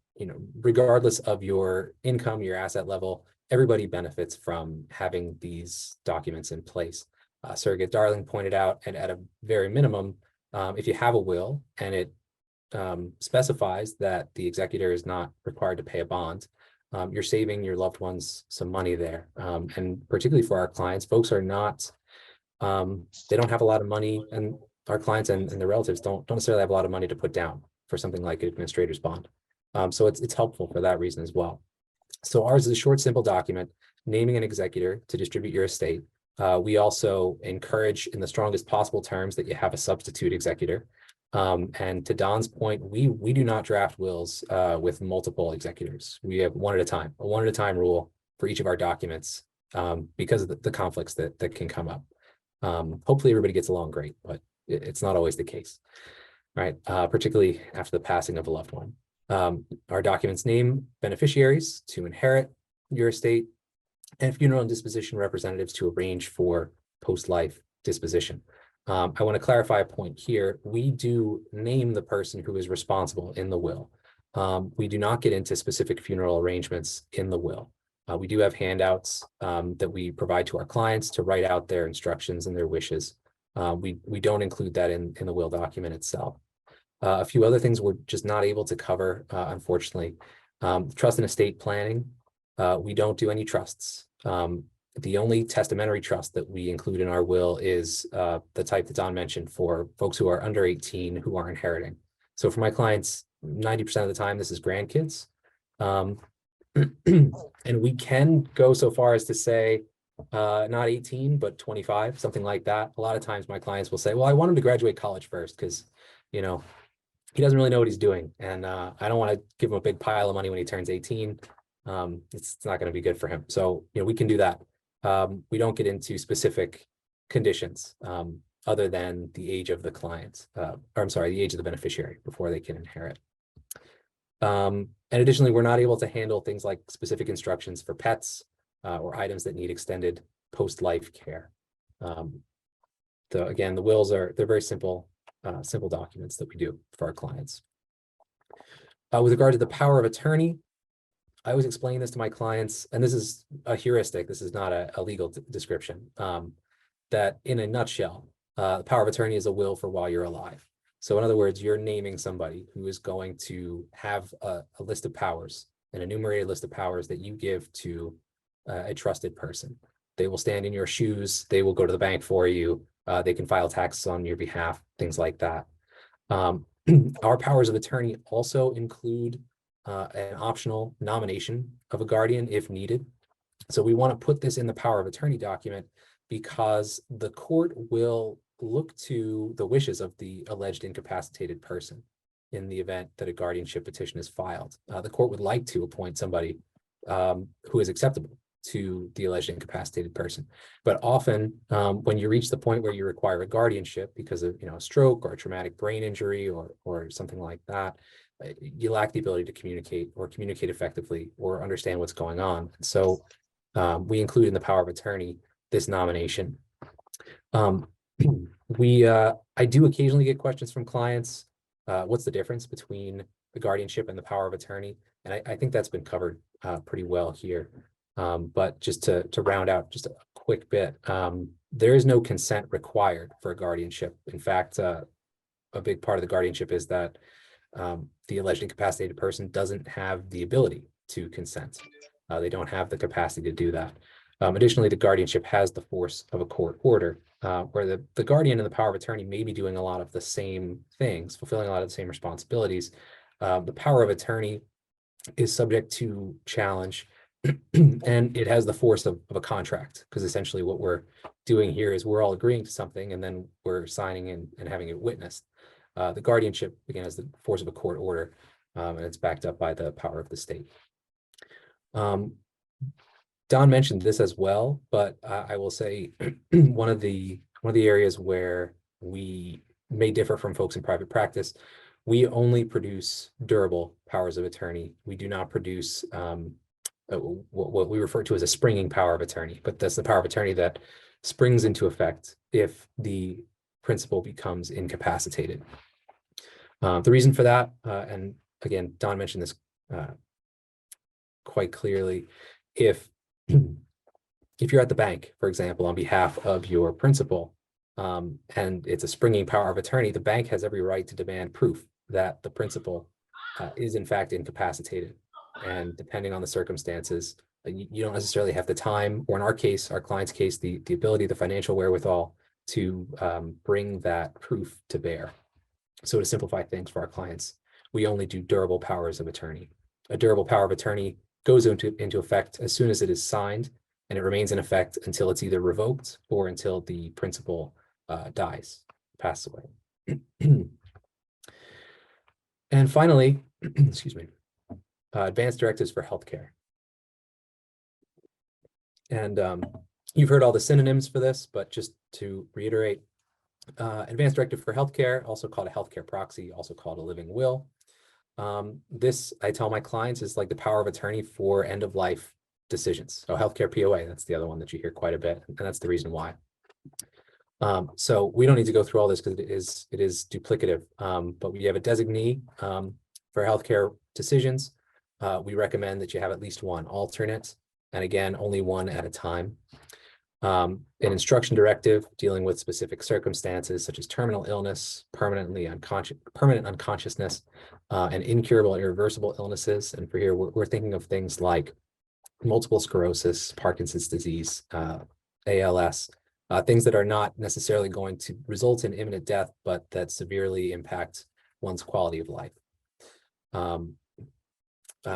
regardless of your income, your asset level, everybody benefits from having these documents in place. Surrogate Darling pointed out, and at a very minimum, if you have a will and it specifies that the executor is not required to pay a bond, you're saving your loved ones some money there. And particularly for our clients, folks are not, they don't have a lot of money, and our clients and their relatives don't necessarily have a lot of money to put down for something like an administrator's bond. So it's helpful for that reason as well. So ours is a short, simple document naming an executor to distribute your estate. We also encourage in the strongest possible terms that you have a substitute executor. And to Don's point, we do not draft wills with multiple executors. We have a one at a time rule for each of our documents because of the conflicts that can come up. Hopefully everybody gets along great, but it's not always the case, right? Particularly after the passing of a loved one. Our documents name beneficiaries to inherit your estate and funeral and disposition representatives to arrange for post-life disposition. I want to clarify a point here. We do name the person who is responsible in the will. We do not get into specific funeral arrangements in the will. We do have handouts that we provide to our clients to write out their instructions and their wishes. We don't include that in the will document itself. A few other things we're just not able to cover, unfortunately. Trust and estate planning. We don't do any trusts. The only testamentary trust that we include in our will is the type that Don mentioned for folks who are under 18 who are inheriting. So for my clients, 90% of the time, this is grandkids. And we can go so far as to say, not 18, but 25, something like that. A lot of times my clients will say, well, I want him to graduate college first because, he doesn't really know what he's doing. And I don't want to give him a big pile of money when he turns 18. It's not going to be good for him. So, we can do that. We don't get into specific conditions. other than the age of the client, or I'm sorry, the age of the beneficiary before they can inherit. And additionally, we're not able to handle things like specific instructions for pets or items that need extended post-life care. Again, the wills they're very simple, simple documents that we do for our clients. With regard to the power of attorney, I always explain this to my clients, and this is a heuristic, this is not a legal description, that in a nutshell, the power of attorney is a will for while you're alive. So in other words, you're naming somebody who is going to have a list of powers, an enumerated list of powers that you give to a trusted person. They will stand in your shoes, they will go to the bank for you, they can file taxes on your behalf, things like that. Our powers of attorney also include an optional nomination of a guardian if needed. So we want to put this in the power of attorney document because the court will look to the wishes of the alleged incapacitated person in the event that a guardianship petition is filed. The court would like to appoint somebody who is acceptable to the alleged incapacitated person. But often when you reach the point where you require a guardianship because of a stroke or a traumatic brain injury or something like that, you lack the ability to communicate effectively or understand what's going on. And so we include in the power of attorney this nomination. I do occasionally get questions from clients. What's the difference between the guardianship and the power of attorney? And I think that's been covered pretty well here. But just to round out just a quick bit, there is no consent required for a guardianship. In fact, a big part of the guardianship is that the alleged incapacitated person doesn't have the ability to consent. They don't have the capacity to do that. Additionally, the guardianship has the force of a court order, where the guardian and the power of attorney may be doing a lot of the same things, fulfilling a lot of the same responsibilities. The power of attorney is subject to challenge and it has the force of a contract, because essentially what we're doing here is we're all agreeing to something and then we're signing in and having it witnessed. The guardianship, again, has the force of a court order, and it's backed up by the power of the state. Don mentioned this as well, but I will say one of the areas where we may differ from folks in private practice, we only produce durable powers of attorney. We do not produce what we refer to as a springing power of attorney, but that's the power of attorney that springs into effect if the principal becomes incapacitated. The reason for that, and again, Don mentioned this quite clearly, if you're at the bank, for example, on behalf of your principal, and it's a springing power of attorney, the bank has every right to demand proof that the principal is in fact incapacitated. And depending on the circumstances, you don't necessarily have the time, or in our case, our client's case, the ability, the financial wherewithal to bring that proof to bear. So to simplify things for our clients, we only do durable powers of attorney. A durable power of attorney goes into effect as soon as it is signed, and it remains in effect until it's either revoked or until the principal dies, passes away. And finally, excuse me, advanced directives for healthcare. And you've heard all the synonyms for this, but just to reiterate, advanced directive for healthcare, also called a healthcare proxy, also called a living will. This, I tell my clients, is like the power of attorney for end of life decisions. So healthcare POA, that's the other one that you hear quite a bit, and that's the reason why. So we don't need to go through all this because it is duplicative, but we have a designee for healthcare decisions. We recommend that you have at least one alternate, and again, only one at a time. An instruction directive dealing with specific circumstances such as terminal illness, permanent unconsciousness, and incurable, irreversible illnesses. And for here, we're thinking of things like multiple sclerosis, Parkinson's disease, ALS, things that are not necessarily going to result in imminent death, but that severely impact one's quality of life.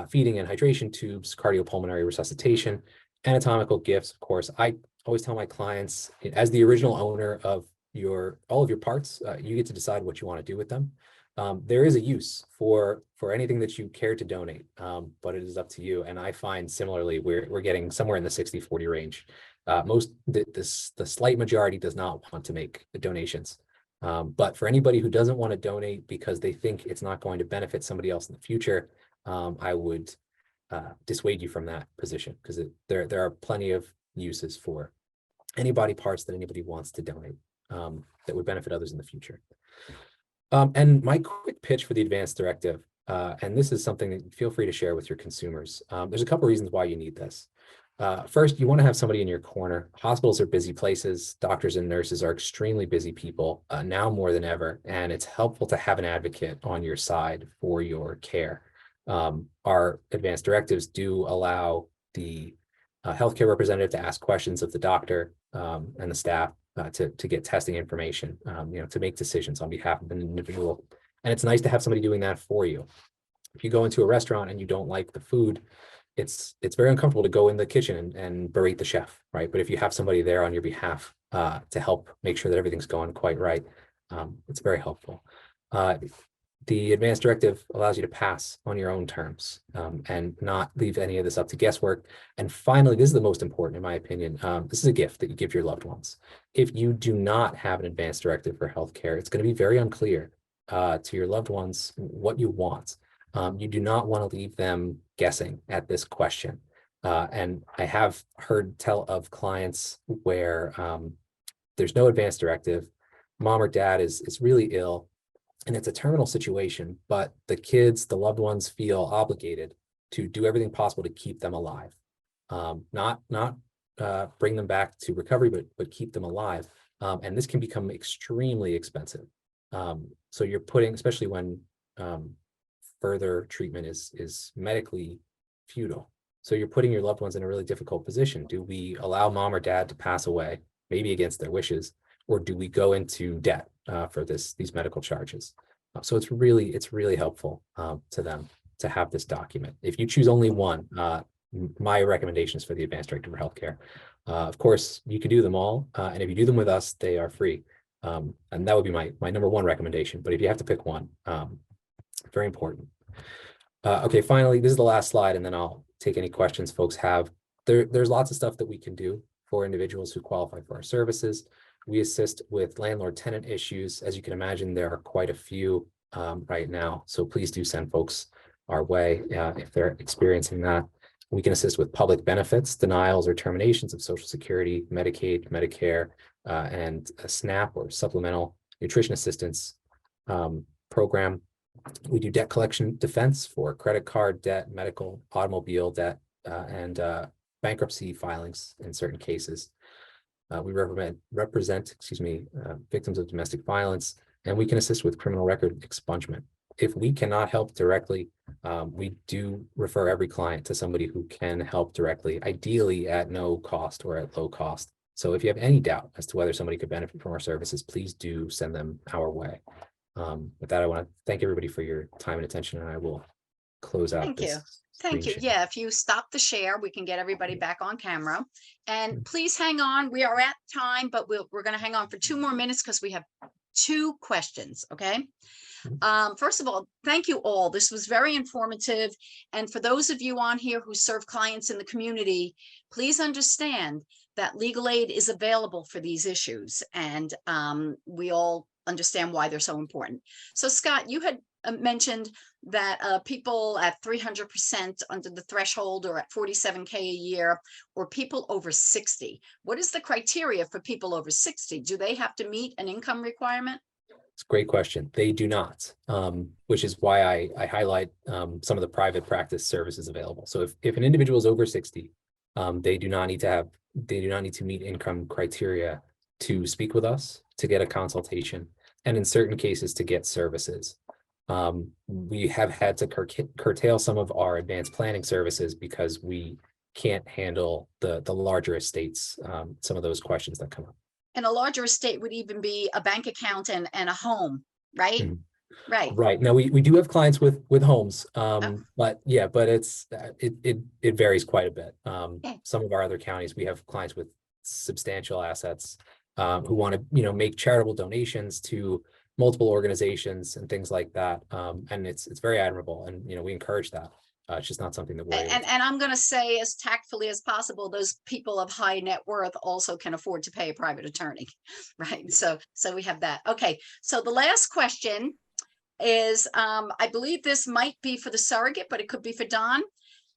Feeding and hydration tubes, cardiopulmonary resuscitation, anatomical gifts. Of course, I always tell my clients, as the original owner of all of your parts, you get to decide what you want to do with them. There is a use for anything that you care to donate, but it is up to you. And I find similarly, we're getting somewhere in the 60-40 range. The slight majority does not want to make the donations. But for anybody who doesn't want to donate because they think it's not going to benefit somebody else in the future, I would dissuade you from that position, because there are plenty of uses for any body parts that anybody wants to donate that would benefit others in the future. And my quick pitch for the advanced directive, and this is something that feel free to share with your consumers. There's a couple reasons why you need this. First, you want to have somebody in your corner. Hospitals are busy places. Doctors and nurses are extremely busy people, now more than ever, and it's helpful to have an advocate on your side for your care. Our advanced directives do allow the healthcare representative to ask questions of the doctor and the staff to get testing information, to make decisions on behalf of an individual. And it's nice to have somebody doing that for you. If you go into a restaurant and you don't like the food, it's very uncomfortable to go in the kitchen and berate the chef, right? But if you have somebody there on your behalf to help make sure that everything's going quite right, it's very helpful. The advanced directive allows you to pass on your own terms and not leave any of this up to guesswork. And finally, this is the most important, in my opinion. This is a gift that you give your loved ones. If you do not have an advanced directive for healthcare, it's going to be very unclear to your loved ones what you want. You do not want to leave them guessing at this question. And I have heard tell of clients where there's no advanced directive, mom or dad is really ill, and it's a terminal situation, but the kids, the loved ones feel obligated to do everything possible to keep them alive. Not bring them back to recovery, but keep them alive. And this can become extremely expensive. So you're putting, especially when further treatment is medically futile. So you're putting your loved ones in a really difficult position. Do we allow mom or dad to pass away, maybe against their wishes, or do we go into debt for these medical charges? So it's really helpful to them to have this document. If you choose only one, my recommendations for the advanced directive for healthcare. Of course, you can do them all, and if you do them with us, they are free. And that would be my number one recommendation. But if you have to pick one, very important. Okay, finally, this is the last slide, and then I'll take any questions folks have. There's lots of stuff that we can do for individuals who qualify for our services. We assist with landlord-tenant issues. As you can imagine, there are quite a few right now. So please do send folks our way if they're experiencing that. We can assist with public benefits, denials or terminations of Social Security, Medicaid, Medicare, and a SNAP or Supplemental Nutrition Assistance program. We do debt collection defense for credit card debt, medical, automobile debt, and bankruptcy filings in certain cases. We represent victims of domestic violence, and we can assist with criminal record expungement. If we cannot help directly, we do refer every client to somebody who can help directly, ideally at no cost or at low cost. So if you have any doubt as to whether somebody could benefit from our services, please do send them our way. With that, I want to thank everybody for your time and attention, and I will close out. Thank you. this Thank you. screen share. Yeah, if you stop the share, we can get everybody back on camera. And please hang on. We are at time, but we're going to hang on for 2 more minutes because we have 2 questions. Okay. First of all, thank you all. This was very informative. And for those of you on here who serve clients in the community, please understand that legal aid is available for these issues. And we all understand why they're so important. So Scott, you had mentioned that people at 300% under the threshold or at 47K a year, or people over 60. What is the criteria for people over 60? Do they have to meet an income requirement? It's a great question. They do not, which is why I highlight some of the private practice services available. So if an individual is over 60, they do not need to meet income criteria to speak with us, to get a consultation, and in certain cases to get services. We have had to curtail some of our advanced planning services because we can't handle the larger estates, some of those questions that come up. And a larger estate would even be a bank account and a home, right? Mm-hmm. Right. Right. Now we do have clients with homes, Oh. but it's it varies quite a bit. Okay. Some of our other counties, we have clients with substantial assets who want to make charitable donations to multiple organizations and things like that. And it's very admirable, and we encourage that. It's just not something that we're able to. And I'm going to say as tactfully as possible, those people of high net worth also can afford to pay a private attorney, right? So we have that. Okay, so the last question is, I believe this might be for the surrogate, but it could be for Don.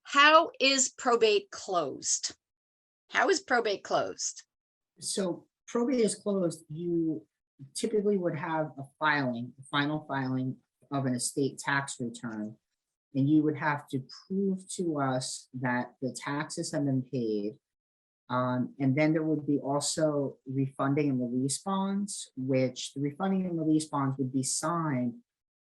How is probate closed? How is probate closed? So probate is closed. You typically would have a final filing of an estate tax return. And you would have to prove to us that the taxes have been paid. And then there would be also refunding and release bonds, which the refunding and release bonds would be signed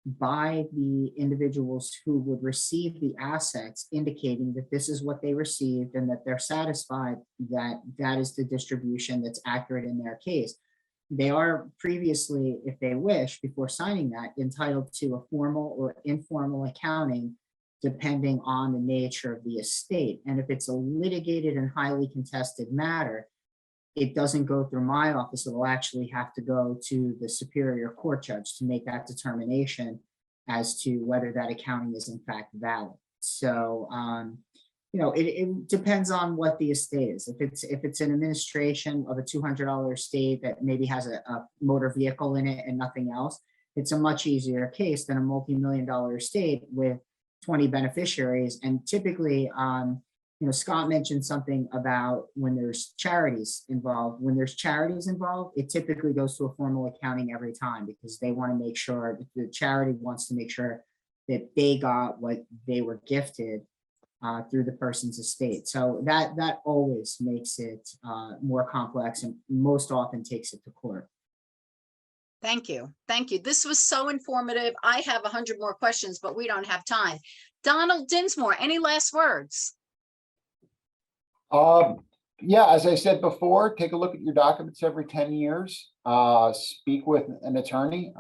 by the individuals who would receive the assets, indicating that this is what they received and that they're satisfied that that is the distribution that's accurate in their case. They are previously, if they wish, before signing that, entitled to a formal or informal accounting, depending on the nature of the estate. And if it's a litigated and highly contested matter, it doesn't go through my office. It will actually have to go to the Superior Court judge to make that determination as to whether that accounting is in fact valid. So, it depends on what the estate is. If it's an administration of a $200 estate that maybe has a motor vehicle in it and nothing else, it's a much easier case than a multi-million-dollar estate with 20 beneficiaries. And typically, Scott mentioned something about when there's charities involved. When there's charities involved, it typically goes to a formal accounting every time, because they want to make sure, the charity wants to make sure that they got what they were gifted through the person's estate. So that always makes it more complex, and most often takes it to court. Thank you. Thank you. This was so informative. I have 100 more questions, but we don't have time. Donald Dinsmore, any last words? Yeah, as I said before, take a look at your documents every 10 years. Speak with an attorney.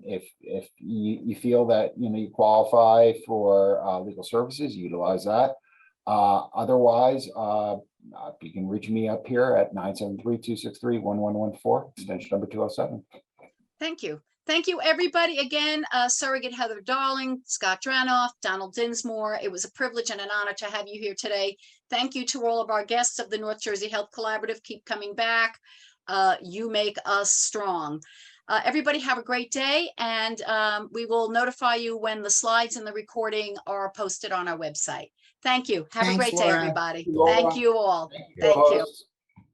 If you feel that you qualify for legal services, utilize that. Otherwise, you can reach me up here at 973-263-1114, extension number 207. Thank you. Thank you, everybody. Again, Surrogate Heather Darling, Scott Dranoff, Donald Dinsmore. It was a privilege and an honor to have you here today. Thank you to all of our guests of the North Jersey Health Collaborative. Keep coming back. You make us strong. Everybody have a great day, and we will notify you when the slides and the recording are posted on our website. Thank you. Have a Thanks, great day, Laura. everybody. Thank you, Laura. Thank you all. Thank you. Thank you.